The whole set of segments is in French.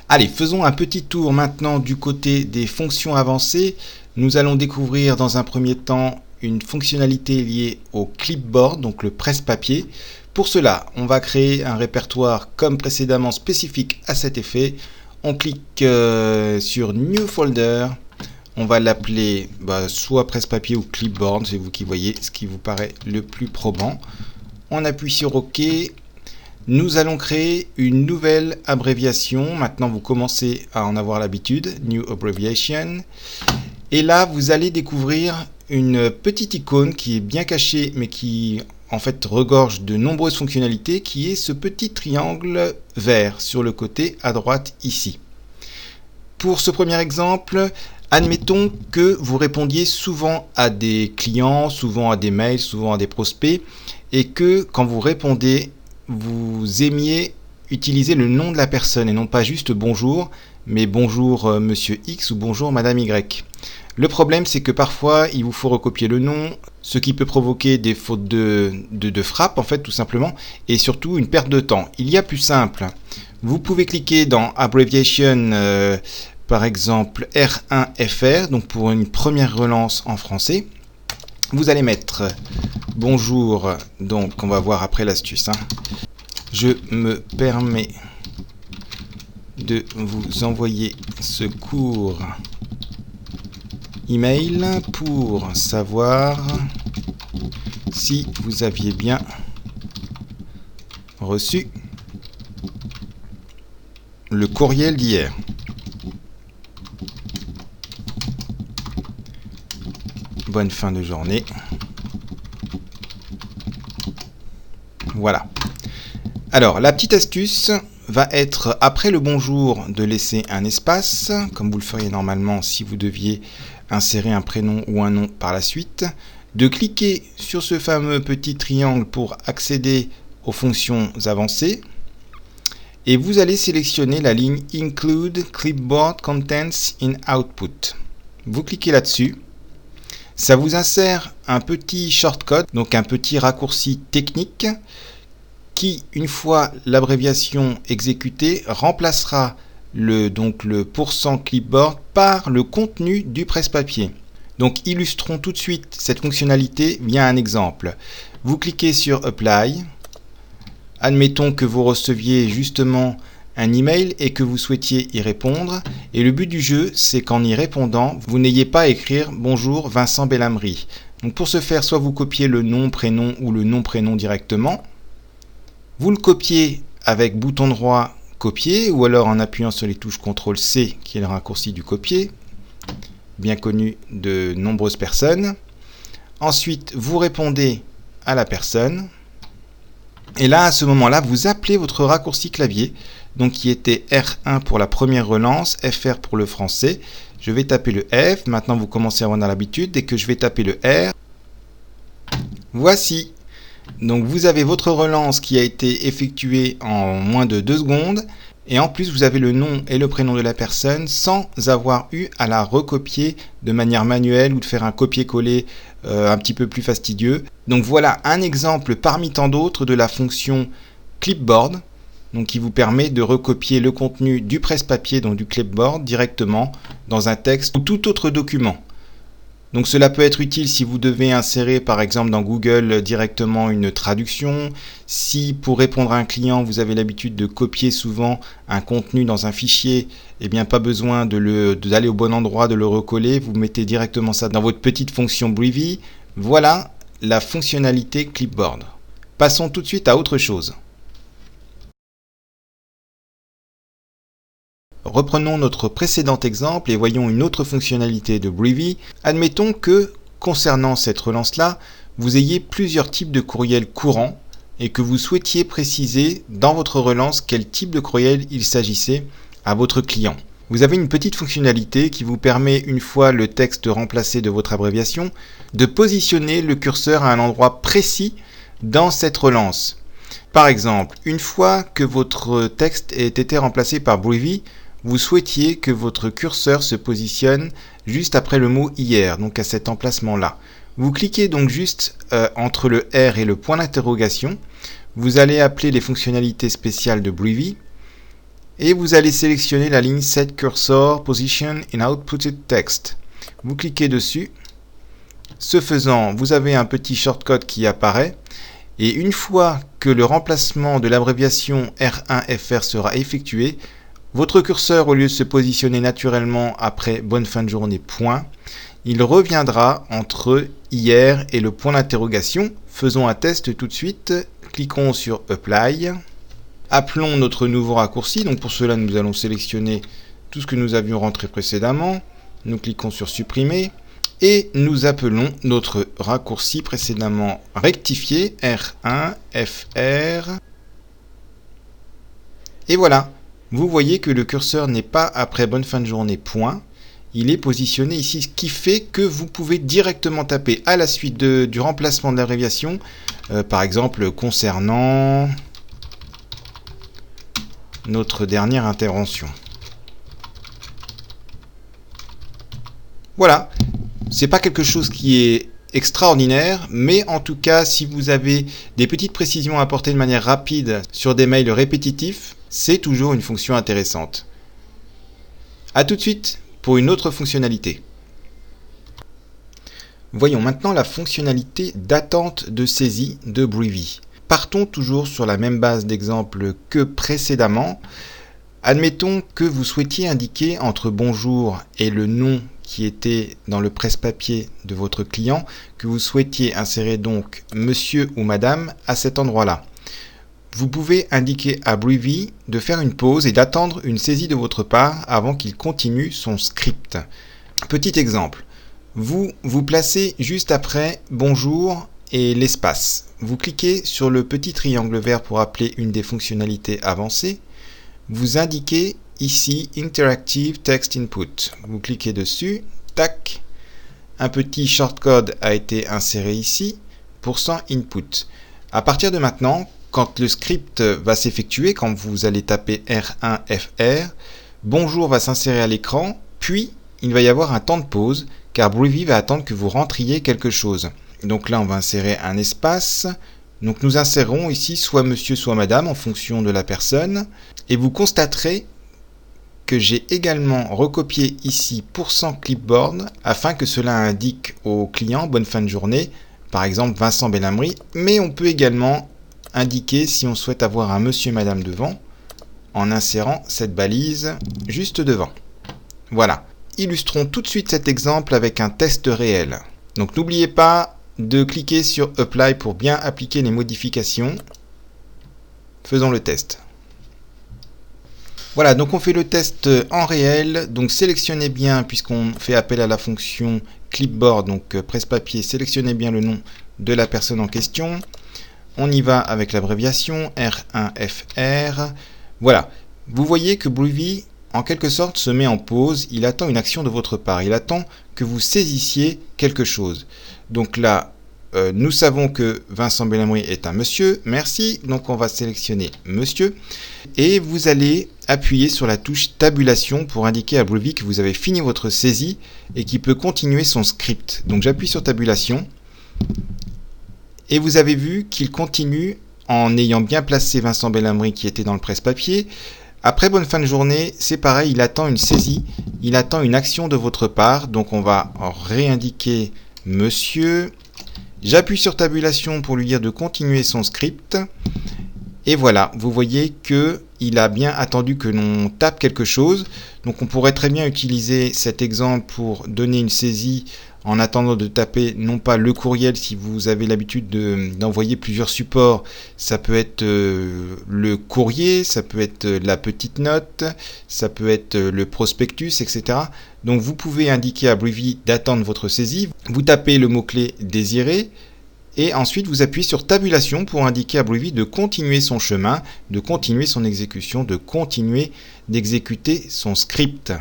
Allez, faisons un petit tour maintenant du côté des fonctions avancées. Nous allons découvrir dans un premier temps une fonctionnalité liée au clipboard, donc le presse-papier. Pour cela, on va créer un répertoire comme précédemment spécifique à cet effet. On clique sur New Folder. On va l'appeler soit presse-papier ou clipboard, c'est vous qui voyez ce qui vous paraît le plus probant. On appuie sur OK. Nous allons créer une nouvelle abréviation. Maintenant, vous commencez à en avoir l'habitude. New Abbreviation. Et là, vous allez découvrir une petite icône qui est bien cachée, mais qui en fait regorge de nombreuses fonctionnalités, qui est ce petit triangle vert sur le côté à droite ici. Pour ce premier exemple, admettons que vous répondiez souvent à des clients, souvent à des mails, souvent à des prospects, et que quand vous répondez, vous aimiez utiliser le nom de la personne et non pas juste bonjour, mais bonjour monsieur X ou bonjour madame Y. Le problème, c'est que parfois il vous faut recopier le nom, ce qui peut provoquer des fautes de frappe en fait tout simplement, et surtout une perte de temps. Il y a plus simple. Vous pouvez cliquer dans Abbreviation, par exemple R1FR, donc pour une première relance en français. Vous allez mettre bonjour, donc on va voir après l'astuce. Je me permets de vous envoyer ce court email pour savoir si vous aviez bien reçu le courriel d'hier. Bonne fin de journée. Voilà. Alors, la petite astuce va être, après le bonjour, de laisser un espace, comme vous le feriez normalement si vous deviez insérer un prénom ou un nom par la suite, de cliquer sur ce fameux petit triangle pour accéder aux fonctions avancées, et vous allez sélectionner la ligne Include Clipboard Contents in Output. Vous cliquez là-dessus. Ça vous insère un petit shortcode, donc un petit raccourci technique qui, une fois l'abréviation exécutée, remplacera le % clipboard par le contenu du presse-papier. Donc illustrons tout de suite cette fonctionnalité via un exemple. Vous cliquez sur Apply. Admettons que vous receviez justement un email et que vous souhaitiez y répondre. Et le but du jeu, c'est qu'en y répondant, vous n'ayez pas à écrire « Bonjour Vincent Belhamri ». Donc pour ce faire, soit vous copiez le nom, prénom ou le nom, prénom directement. Vous le copiez avec bouton droit « Copier » ou alors en appuyant sur les touches CTRL-C qui est le raccourci du copier, bien connu de nombreuses personnes. Ensuite, vous répondez à la personne. Et là, à ce moment-là, vous appelez votre raccourci clavier, donc qui était R1 pour la première relance, FR pour le français. Je vais taper le F, maintenant vous commencez à avoir l'habitude, dès que je vais taper le R, voici. Donc vous avez votre relance qui a été effectuée en moins de 2 secondes, et en plus vous avez le nom et le prénom de la personne sans avoir eu à la recopier de manière manuelle ou de faire un copier-coller un petit peu plus fastidieux. Donc voilà un exemple parmi tant d'autres de la fonction clipboard, donc qui vous permet de recopier le contenu du presse-papier, donc du clipboard, directement dans un texte ou tout autre document. Donc cela peut être utile si vous devez insérer par exemple dans Google directement une traduction, si pour répondre à un client vous avez l'habitude de copier souvent un contenu dans un fichier, eh bien pas besoin d'aller au bon endroit, de le recoller, vous mettez directement ça dans votre petite fonction Breevy. Voilà la fonctionnalité clipboard. Passons tout de suite à autre chose. Reprenons notre précédent exemple et voyons une autre fonctionnalité de Breevy. Admettons que, concernant cette relance-là, vous ayez plusieurs types de courriels courants et que vous souhaitiez préciser dans votre relance quel type de courriel il s'agissait à votre client. Vous avez une petite fonctionnalité qui vous permet, une fois le texte remplacé de votre abréviation, de positionner le curseur à un endroit précis dans cette relance. Par exemple, une fois que votre texte ait été remplacé par Breevy, vous souhaitiez que votre curseur se positionne juste après le mot hier, donc à cet emplacement-là. Vous cliquez donc juste entre le R et le point d'interrogation. Vous allez appeler les fonctionnalités spéciales de Breevy. et vous allez sélectionner la ligne Set Cursor Position in Outputted Text. Vous cliquez dessus. Ce faisant, vous avez un petit shortcode qui apparaît et une fois que le remplacement de l'abréviation R1FR sera effectué, votre curseur, au lieu de se positionner naturellement après bonne fin de journée, point, il reviendra entre hier et le point d'interrogation. Faisons un test tout de suite. Cliquons sur Apply. Appelons notre nouveau raccourci. Donc pour cela, nous allons sélectionner tout ce que nous avions rentré précédemment. Nous cliquons sur Supprimer. Et nous appelons notre raccourci précédemment rectifié R1FR. Et voilà. Vous voyez que le curseur n'est pas après bonne fin de journée, point. Il est positionné ici, ce qui fait que vous pouvez directement taper à la suite du remplacement de l'abréviation, par exemple concernant notre dernière intervention. Voilà, c'est pas quelque chose qui est extraordinaire, mais en tout cas, si vous avez des petites précisions à apporter de manière rapide sur des mails répétitifs, c'est toujours une fonction intéressante. A tout de suite pour une autre fonctionnalité. Voyons maintenant la fonctionnalité d'attente de saisie de Breevy. Partons toujours sur la même base d'exemple que précédemment. Admettons que vous souhaitiez indiquer entre bonjour et le nom qui était dans le presse-papier de votre client, que vous souhaitiez insérer donc monsieur ou madame à cet endroit-là. Vous pouvez indiquer à Breevy de faire une pause et d'attendre une saisie de votre part avant qu'il continue son script. Petit exemple, vous vous placez juste après bonjour et l'espace. Vous cliquez sur le petit triangle vert pour appeler une des fonctionnalités avancées. Vous indiquez ici Interactive Text Input. Vous cliquez dessus, tac. Un petit shortcode a été inséré ici, %input. À partir de maintenant, quand le script va s'effectuer, quand vous allez taper R1FR, bonjour va s'insérer à l'écran, puis il va y avoir un temps de pause, car Breevy va attendre que vous rentriez quelque chose. Donc là, on va insérer un espace. Donc nous insérons ici soit monsieur, soit madame, en fonction de la personne. Et vous constaterez que j'ai également recopié ici %clipboard, afin que cela indique au client bonne fin de journée, par exemple Vincent Bellamry, mais on peut également indiquer si on souhaite avoir un monsieur et madame devant en insérant cette balise juste devant. Voilà. Illustrons tout de suite cet exemple avec un test réel. Donc n'oubliez pas de cliquer sur Apply pour bien appliquer les modifications. Faisons le test. Voilà, donc on fait le test en réel. Donc sélectionnez bien, puisqu'on fait appel à la fonction clipboard, donc presse-papier, sélectionnez bien le nom de la personne en question. On y va avec l'abréviation R1FR. Voilà, vous voyez que Breevy, en quelque sorte, se met en pause. Il attend une action de votre part. Il attend que vous saisissiez quelque chose. Donc là, nous savons que Vincent Bellamry est un monsieur. Merci. Donc on va sélectionner monsieur. Et vous allez appuyer sur la touche tabulation pour indiquer à Breevy que vous avez fini votre saisie et qu'il peut continuer son script. Donc j'appuie sur tabulation. Et vous avez vu qu'il continue en ayant bien placé Vincent Bellamry qui était dans le presse-papier. Après bonne fin de journée, c'est pareil, il attend une saisie, il attend une action de votre part. Donc on va réindiquer monsieur. J'appuie sur tabulation pour lui dire de continuer son script. Et voilà, vous voyez que il a bien attendu que l'on tape quelque chose. Donc on pourrait très bien utiliser cet exemple pour donner une saisie en attendant de taper non pas le courriel si vous avez l'habitude d'envoyer plusieurs supports. Ça peut être le courrier, ça peut être la petite note, ça peut être le prospectus, etc. Donc vous pouvez indiquer à Breevy d'attendre votre saisie. Vous tapez le mot-clé désiré. Et ensuite, vous appuyez sur tabulation pour indiquer à Breevy de continuer son chemin, de continuer son exécution, de continuer d'exécuter son script.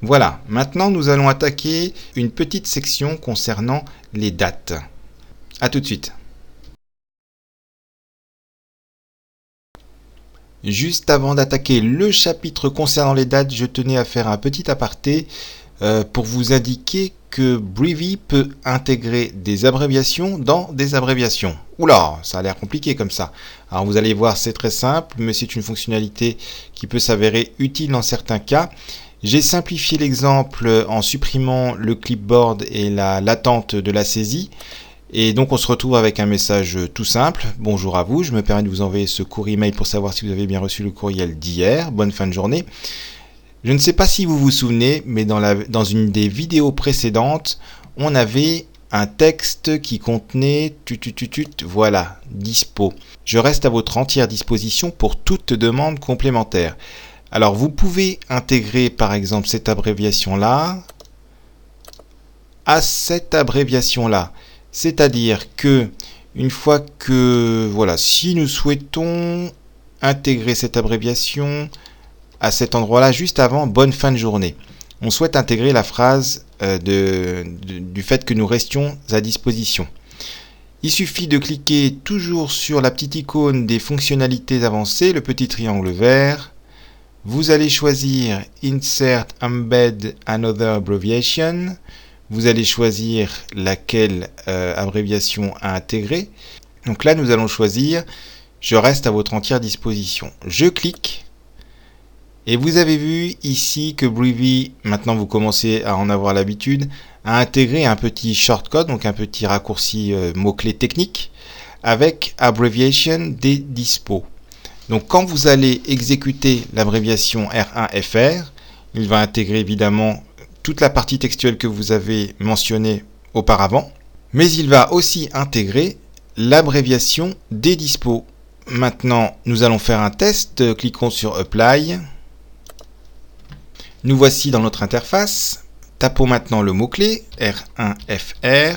Voilà, maintenant nous allons attaquer une petite section concernant les dates. A tout de suite. Juste avant d'attaquer le chapitre concernant les dates, je tenais à faire un petit aparté pour vous indiquer que Breevy peut intégrer des abréviations dans des abréviations. Oula, ça a l'air compliqué comme ça. Alors vous allez voir, c'est très simple, mais c'est une fonctionnalité qui peut s'avérer utile dans certains cas. J'ai simplifié l'exemple en supprimant le clipboard et la latente de la saisie. Et donc on se retrouve avec un message tout simple. Bonjour à vous, je me permets de vous envoyer ce court email pour savoir si vous avez bien reçu le courriel d'hier. Bonne fin de journée. Je ne sais pas si vous vous souvenez, mais dans une des vidéos précédentes, on avait un texte qui contenait voilà, dispo. Je reste à votre entière disposition pour toute demande complémentaire. Alors vous pouvez intégrer par exemple cette abréviation-là à cette abréviation-là. C'est-à-dire que une fois que, voilà, si nous souhaitons intégrer cette abréviation à cet endroit-là, juste avant bonne fin de journée, on souhaite intégrer la phrase du fait que nous restions à disposition. Il suffit de cliquer toujours sur la petite icône des fonctionnalités avancées, le petit triangle vert. Vous allez choisir Insert Embed Another Abbreviation. Vous allez choisir laquelle abréviation à intégrer. Donc là, nous allons choisir « Je reste à votre entière disposition ». Je clique. Et vous avez vu ici que Breevy, maintenant vous commencez à en avoir l'habitude, a intégré un petit shortcode, donc un petit raccourci mot-clé technique, avec Abbreviation des dispos. Donc quand vous allez exécuter l'abréviation R1FR, il va intégrer évidemment toute la partie textuelle que vous avez mentionnée auparavant, mais il va aussi intégrer l'abréviation des dispos. Maintenant, nous allons faire un test. Cliquons sur Apply. Nous voici dans notre interface. Tapons maintenant le mot-clé R1FR.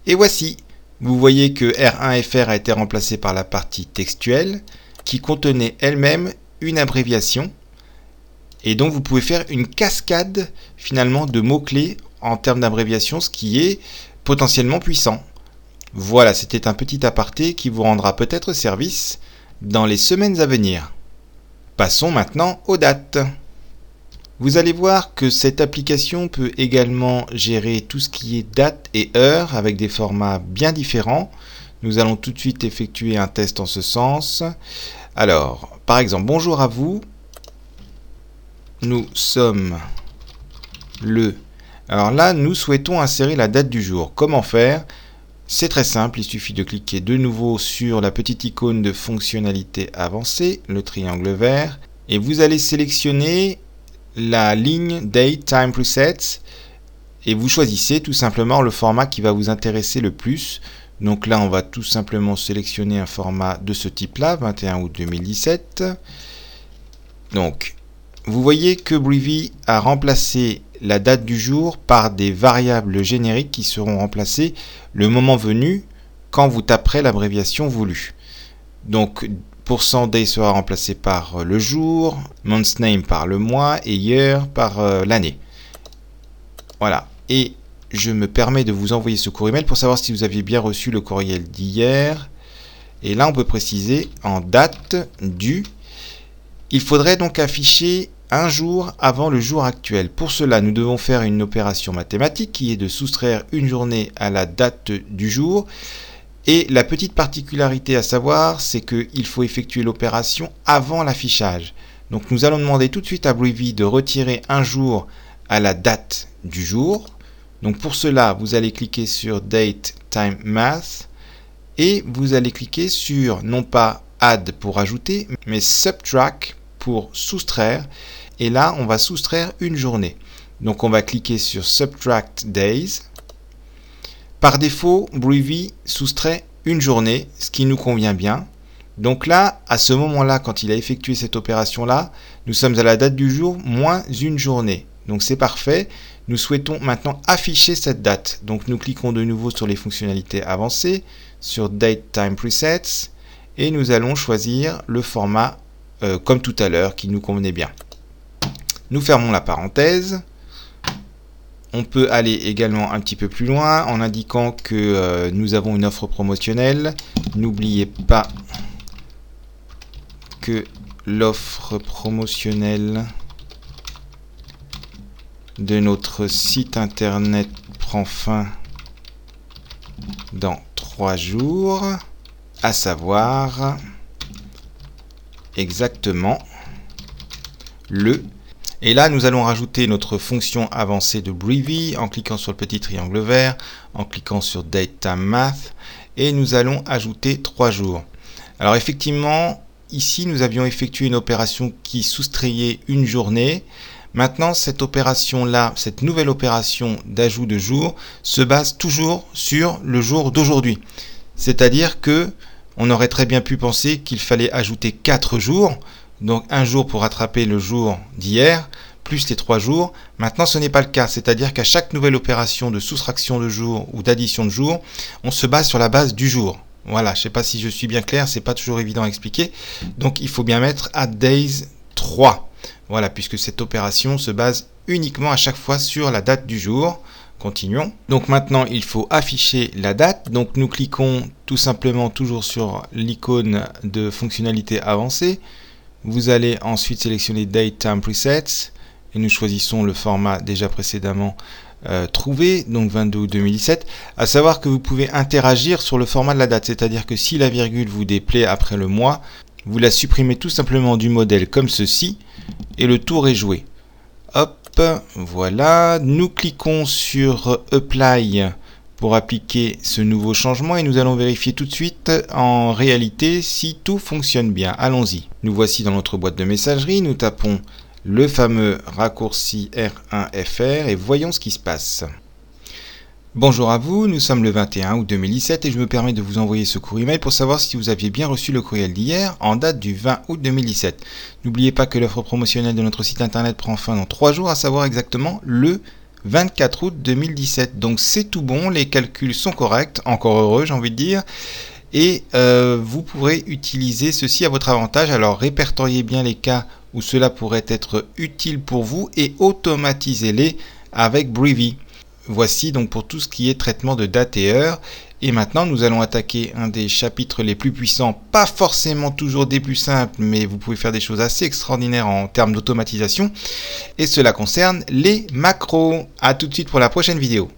Et voici. Vous voyez que R1FR a été remplacé par la partie textuelle qui contenait elle-même une abréviation. Et donc vous pouvez faire une cascade finalement de mots-clés en termes d'abréviation, ce qui est potentiellement puissant. Voilà, c'était un petit aparté qui vous rendra peut-être service dans les semaines à venir. Passons maintenant aux dates. Vous allez voir que cette application peut également gérer tout ce qui est date et heure avec des formats bien différents. Nous allons tout de suite effectuer un test en ce sens. Alors, par exemple, bonjour à vous. Nous sommes le... Alors là, nous souhaitons insérer la date du jour. Comment faire ? C'est très simple, il suffit de cliquer de nouveau sur la petite icône de fonctionnalité avancée, le triangle vert, et vous allez sélectionner la ligne Date Time Presets et vous choisissez tout simplement le format qui va vous intéresser le plus. Donc là, on va tout simplement sélectionner un format de ce type-là, 21 août 2017. Donc, vous voyez que Breevy a remplacé la date du jour par des variables génériques qui seront remplacées le moment venu quand vous taperez l'abréviation voulue. Donc, %day sera remplacé par le jour, month name par le mois et year par l'année. Voilà. Et je me permets de vous envoyer ce courriel email pour savoir si vous aviez bien reçu le courriel d'hier. Et là, on peut préciser en date du. Il faudrait donc afficher un jour avant le jour actuel. Pour cela, nous devons faire une opération mathématique qui est de soustraire une journée à la date du jour. Et la petite particularité à savoir, c'est qu'il faut effectuer l'opération avant l'affichage. Donc nous allons demander tout de suite à Breevy de retirer un jour à la date du jour. Donc pour cela, vous allez cliquer sur Date Time Math et vous allez cliquer sur non pas Add pour ajouter, mais Subtract pour soustraire. Et là, on va soustraire une journée. Donc on va cliquer sur Subtract Days. Par défaut, Breevy soustrait une journée, ce qui nous convient bien. Donc là, à ce moment-là, quand il a effectué cette opération-là, nous sommes à la date du jour moins une journée. Donc c'est parfait. Nous souhaitons maintenant afficher cette date. Donc nous cliquons de nouveau sur les fonctionnalités avancées, sur Date Time Presets, et nous allons choisir le format comme tout à l'heure qui nous convenait bien. Nous fermons la parenthèse. On peut aller également un petit peu plus loin en indiquant que nous avons une offre promotionnelle. N'oubliez pas que l'offre promotionnelle de notre site internet prend fin dans 3 jours, à savoir exactement le... Et là, nous allons rajouter notre fonction avancée de Brievy en cliquant sur le petit triangle vert, en cliquant sur Date Time Math, et nous allons ajouter 3 jours. Alors effectivement, ici, nous avions effectué une opération qui soustrayait une journée. Maintenant, cette opération-là, cette nouvelle opération d'ajout de jour, se base toujours sur le jour d'aujourd'hui. C'est-à-dire que on aurait très bien pu penser qu'il fallait ajouter 4 jours, donc un jour pour rattraper le jour d'hier, plus les 3 jours. Maintenant, ce n'est pas le cas, c'est-à-dire qu'à chaque nouvelle opération de soustraction de jours ou d'addition de jours, on se base sur la base du jour. Voilà, je ne sais pas si je suis bien clair, c'est pas toujours évident à expliquer. Donc, il faut bien mettre add days 3. Voilà, puisque cette opération se base uniquement à chaque fois sur la date du jour. Continuons. Donc maintenant, il faut afficher la date. Donc nous cliquons tout simplement toujours sur l'icône de fonctionnalité avancée. Vous allez ensuite sélectionner Date Time Presets et nous choisissons le format déjà précédemment trouvé, donc 22 août 2017. À savoir que vous pouvez interagir sur le format de la date, c'est-à-dire que si la virgule vous déplaît après le mois, vous la supprimez tout simplement du modèle comme ceci et le tour est joué. Hop, voilà, nous cliquons sur Apply pour appliquer ce nouveau changement et nous allons vérifier tout de suite en réalité si tout fonctionne bien. Allons-y. Nous voici dans notre boîte de messagerie, nous tapons le fameux raccourci R1FR et voyons ce qui se passe. Bonjour à vous, nous sommes le 21 août 2017 et je me permets de vous envoyer ce courrier mail pour savoir si vous aviez bien reçu le courriel d'hier en date du 20 août 2017. N'oubliez pas que l'offre promotionnelle de notre site internet prend fin dans 3 jours, à savoir exactement le 24 août 2017. Donc c'est tout bon, les calculs sont corrects, encore heureux j'ai envie de dire. Et vous pourrez utiliser ceci à votre avantage. Alors répertoriez bien les cas où cela pourrait être utile pour vous et automatisez-les avec Brievy. Voici donc pour tout ce qui est traitement de date et heure. Et maintenant, nous allons attaquer un des chapitres les plus puissants, pas forcément toujours des plus simples, mais vous pouvez faire des choses assez extraordinaires en termes d'automatisation. Et cela concerne les macros. À tout de suite pour la prochaine vidéo.